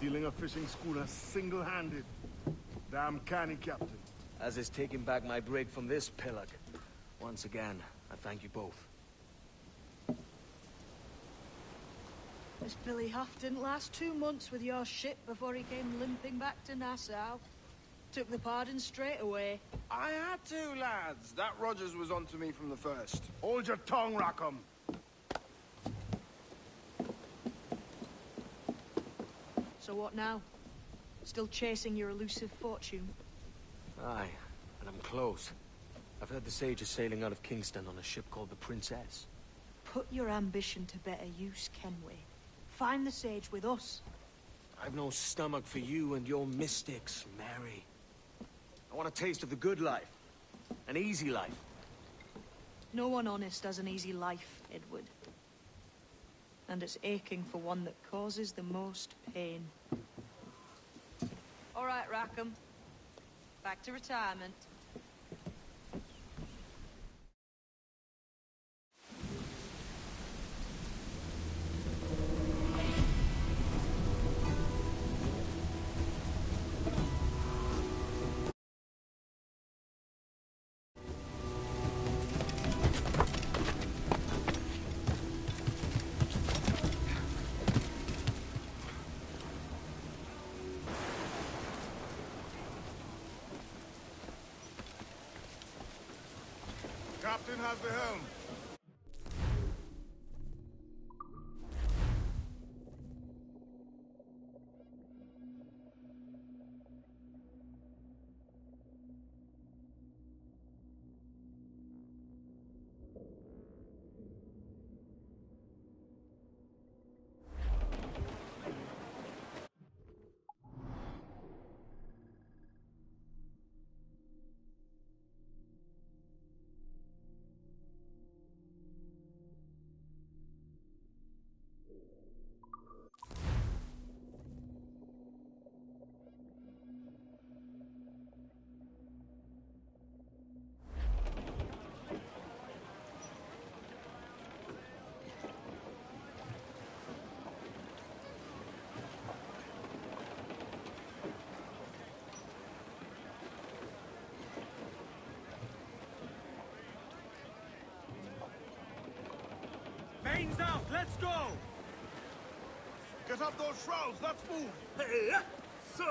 Stealing a fishing schooner single-handed. Damn canny, Captain. As is taking back my brig from this pillock. Once again, I thank you both. This Billy Huff didn't last 2 months with your ship before he came limping back to Nassau. Took the pardon straight away. I had to, lads. That Rogers was onto me from the first. Hold your tongue, Rackham. So what now? Still chasing your elusive fortune? Aye, and I'm close. I've heard the Sage is sailing out of Kingston on a ship called the Princess. Put your ambition to better use, Kenway. Find the Sage with us. I've no stomach for you and your mystics, Mary. I want a taste of the good life. An easy life. No one honest has an easy life, Edward. And it's aching for one that causes the most pain. All right, Rackham. Back to retirement. Captain has the helm. Bane's out, let's go! Get up those shrouds, let's move. Hey, so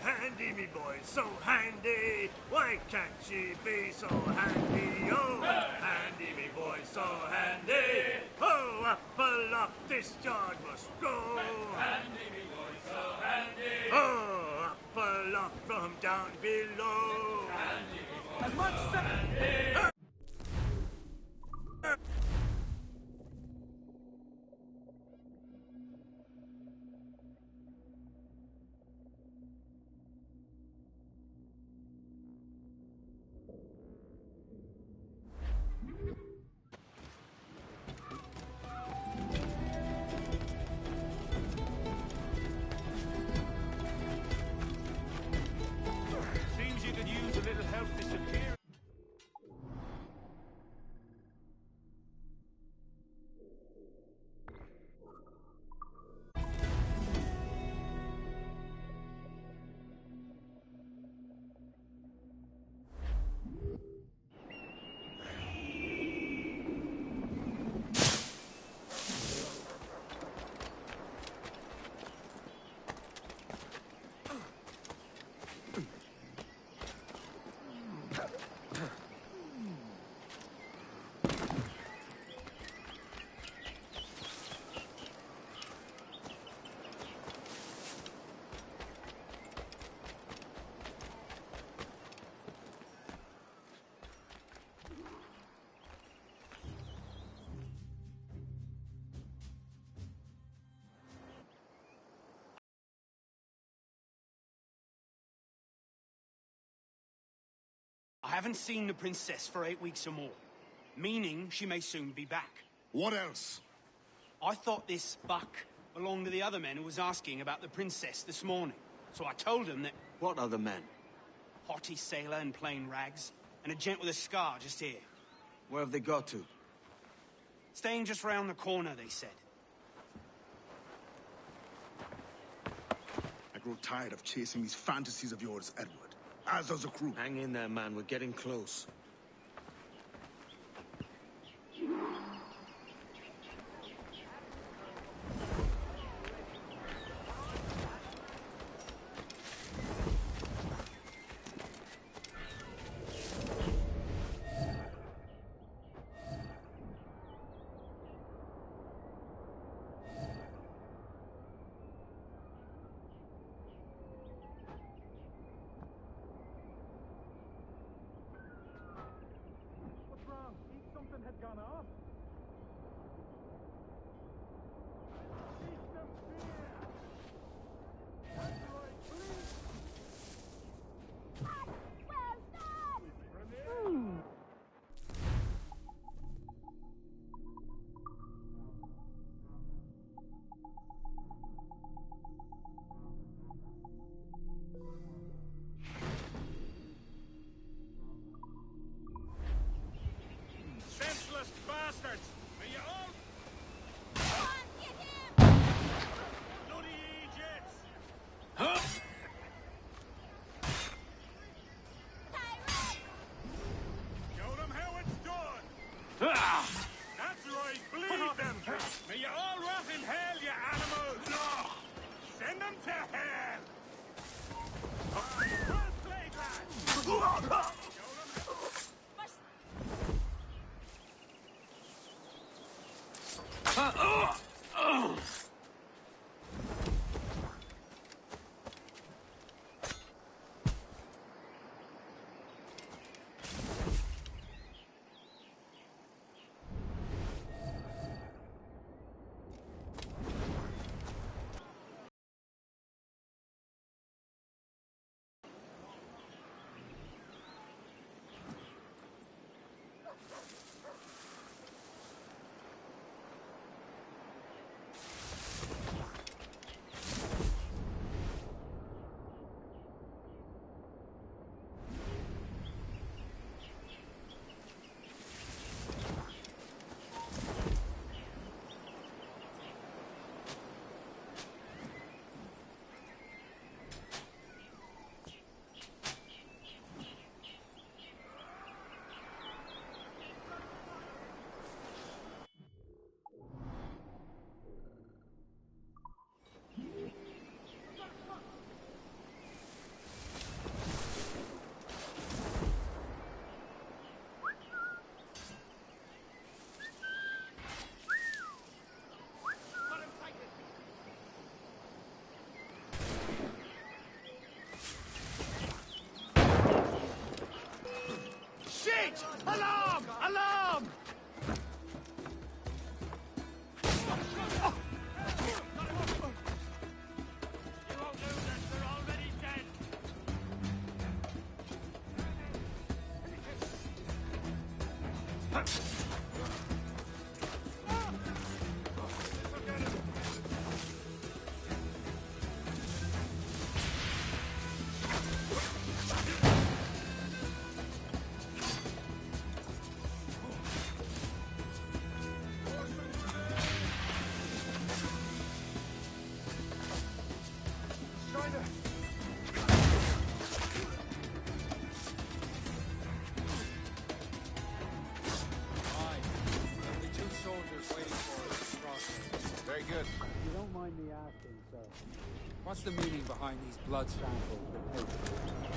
handy, me boy, so handy. Why can't she be so handy? Oh, handy, me boy, so handy. Oh, up aloft, discharge must go. Handy, me boy, so handy. Oh, up aloft from down below. Handy, me boy, As much so handy. Seems you could use a little help disappearing. I haven't seen the princess for 8 weeks or more, meaning she may soon be back. What else? I thought this buck belonged to the other men who was asking about the princess this morning. So I told him that What other men? haughty sailor in plain rags, and a gent with a scar just here. Where have they got to? Staying just round the corner, they said. grow tired of chasing these fantasies of yours, Edward. As does the crew. Hang in there, man. We're getting close. Senseless bastards! Are you all bloody Egypts? Huh? Show them how it's done! That's right, bleed them! May you all rot in hell, you animals! Send them to hell! Well played, lads! Show them how... Shit! Alarm! Alarm! You won't lose us, we're already dead. Very good. If you don't mind me asking, sir, what's the meaning behind these blood samples?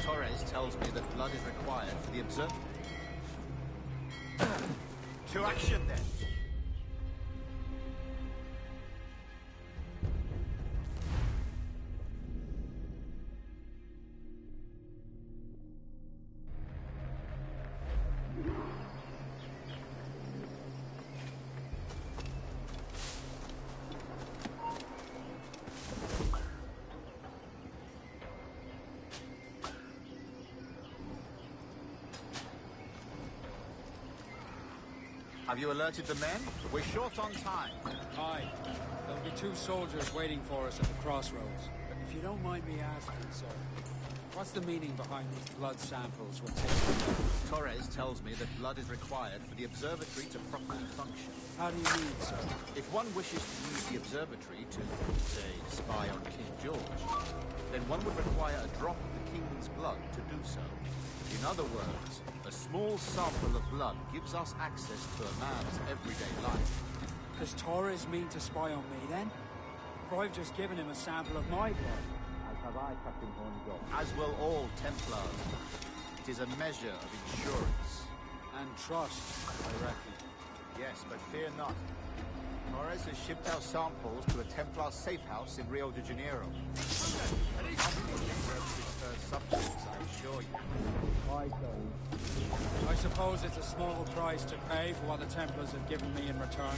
Torres tells me that blood is required for the observer. To action, then. Have you alerted the men? We're short on time. Aye. There'll be 2 soldiers waiting for us at the crossroads. If you don't mind me asking, sir, What's the meaning behind these blood samples we're taking? Torres tells me that blood is required for the observatory to properly function. How do you mean, sir? If one wishes to use the observatory to, say, spy on King George, then one would require a drop of the King's blood to do so. In other words, a small sample of blood gives us access to a man's everyday life. Does Torres mean to spy on me, then? For I've just given him a sample of my blood. As have I, Captain Hornjob. As will all Templars. It is a measure of insurance. And trust, I reckon. Yes, but fear not. Torres has shipped our samples to a Templar safe house in Rio de Janeiro. Subjects, I assure you. I suppose it's a small price to pay for what the Templars have given me in return.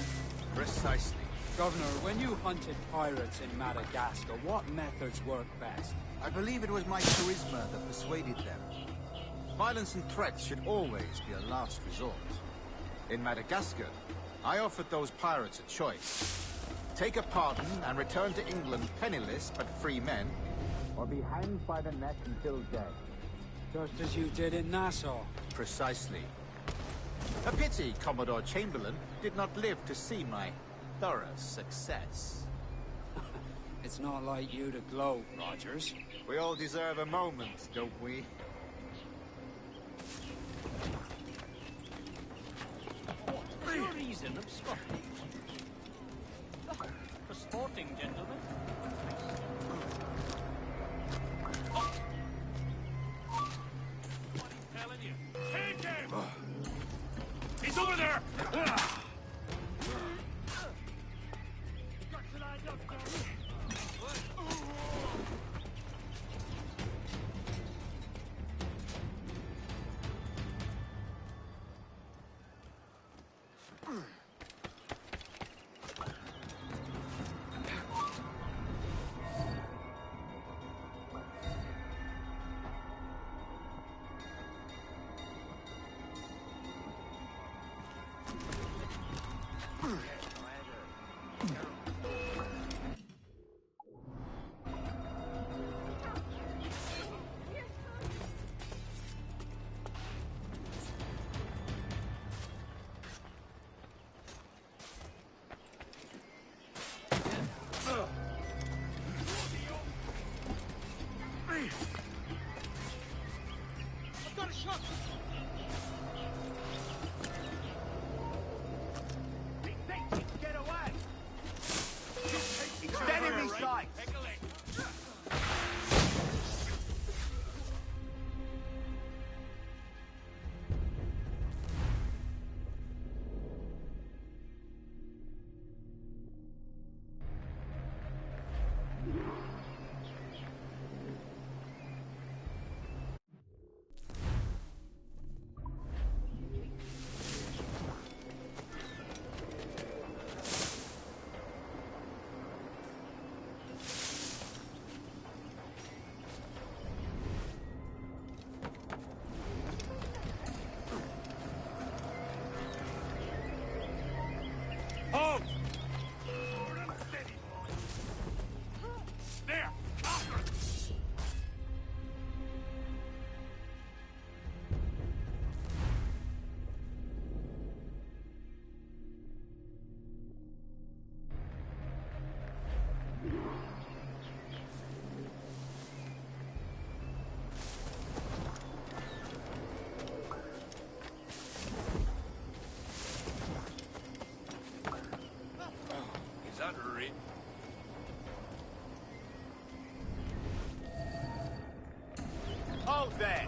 Precisely. Governor, when you hunted pirates in Madagascar, what methods worked best? I believe it was my charisma that persuaded them. Violence and threats should always be a last resort. In Madagascar, I offered those pirates a choice. Take a pardon and return to England penniless but free men, or be hanged by the neck until dead. Just as you did in Nassau. Precisely. A pity Commodore Chamberlain did not live to see my thorough success. It's not like you to gloat, Rogers. We all deserve a moment, don't we? What's your reason of scoffing? For sporting, gentlemen. What he's telling you. Take him! He's over there! I've got a shot! Get away! It's enemy sight! Hold! Forward and steady, boys. There! After! Is that right? Hold there!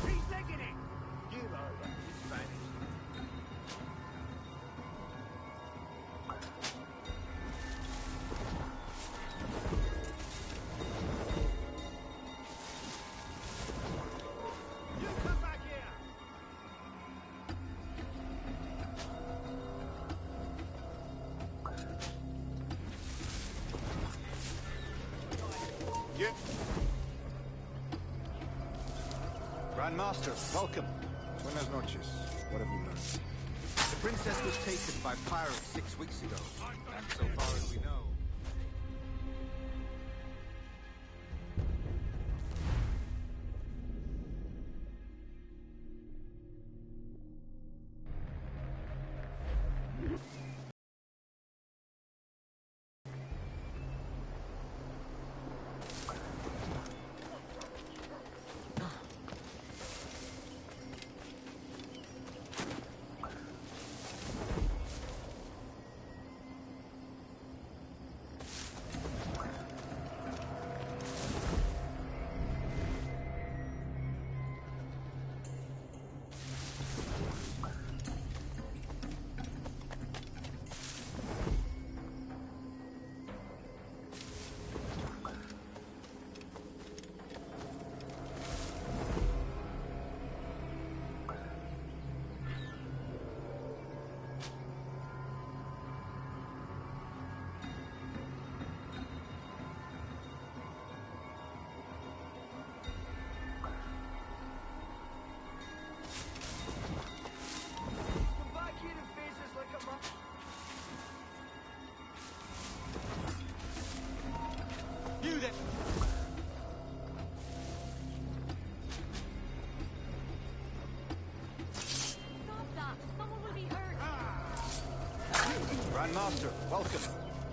He's taking it! Give over. He's vanished. Get... Grandmaster, welcome. Buenas noches. What have you learned? The princess was taken by pirates 6 weeks ago, and so far as we know... You there! Stop that! Someone will be hurt! Grandmaster, welcome.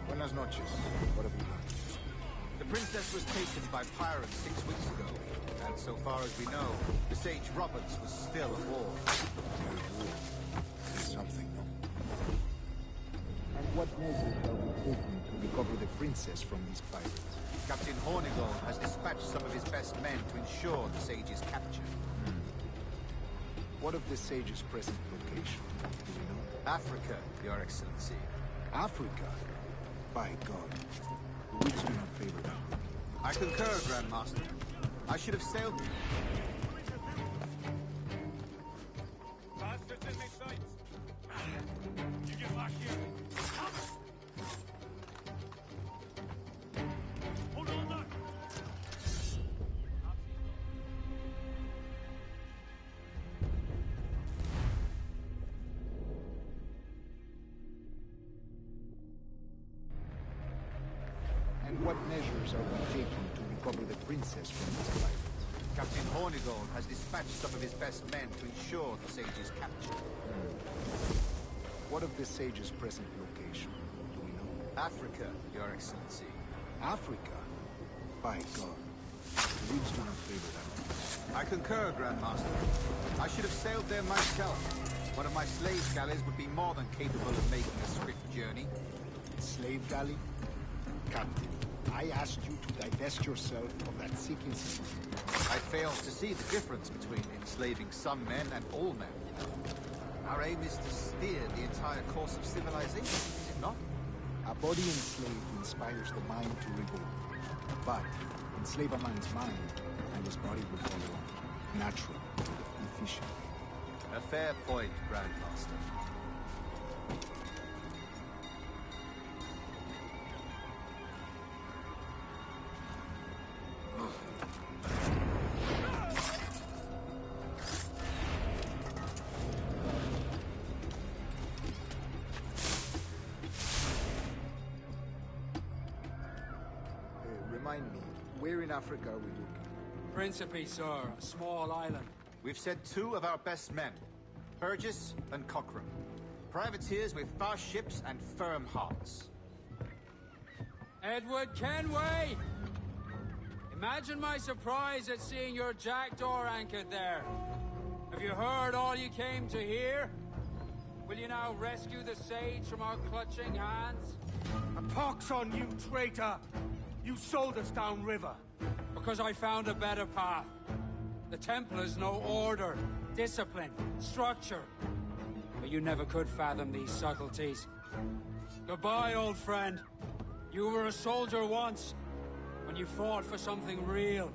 Buenas noches. What have you learned? The princess was taken by pirates 6 weeks ago, and so far as we know, the sage Roberts was still aboard. Very good. There's something, no? And what measures are we taking to recover the princess from these pirates? Captain Hornigold has dispatched some of his best men to ensure the sage's capture. What of the sage's present location? Do we know? Africa, Your Excellency. Africa? By God. The winds do not favor that. I concur, Grandmaster. I should have sailed... Bastards in their sights. You get back here. Hold on there. And what measures are we taking to recover the princess from these pirates? Captain Hornigold has dispatched some of his best men to ensure the sage's capture. What of the sage's present location? Do we know? Africa, Your Excellency. Africa? By God. The winds do not favor that. I concur, Grandmaster. I should have sailed there myself. One of my slave galleys would be more than capable of making a swift journey. Slave galley? Captain, I asked you to divest yourself of that sick incident. I fail to see the difference between enslaving some men and all men. Our aim is to steer the entire course of civilization, is it not? A body enslaved inspires the mind to revolt. But enslave a man's mind, and his body will follow on. Natural, efficient. A fair point, Grandmaster. Remind me, where in Africa are we looking? Principe, sir, a small island. We've sent 2 of our best men, Burgess and Cochrane. Privateers with fast ships and firm hearts. Edward Kenway! Imagine my surprise at seeing your jackdaw anchored there. Have you heard all you came to hear? Will you now rescue the sage from our clutching hands? A pox on you, traitor! You sold us downriver. Because I found a better path. The Templars know order, discipline, structure. But you never could fathom these subtleties. Goodbye, old friend. You were a soldier once, when you fought for something real.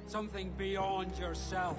Something beyond yourself.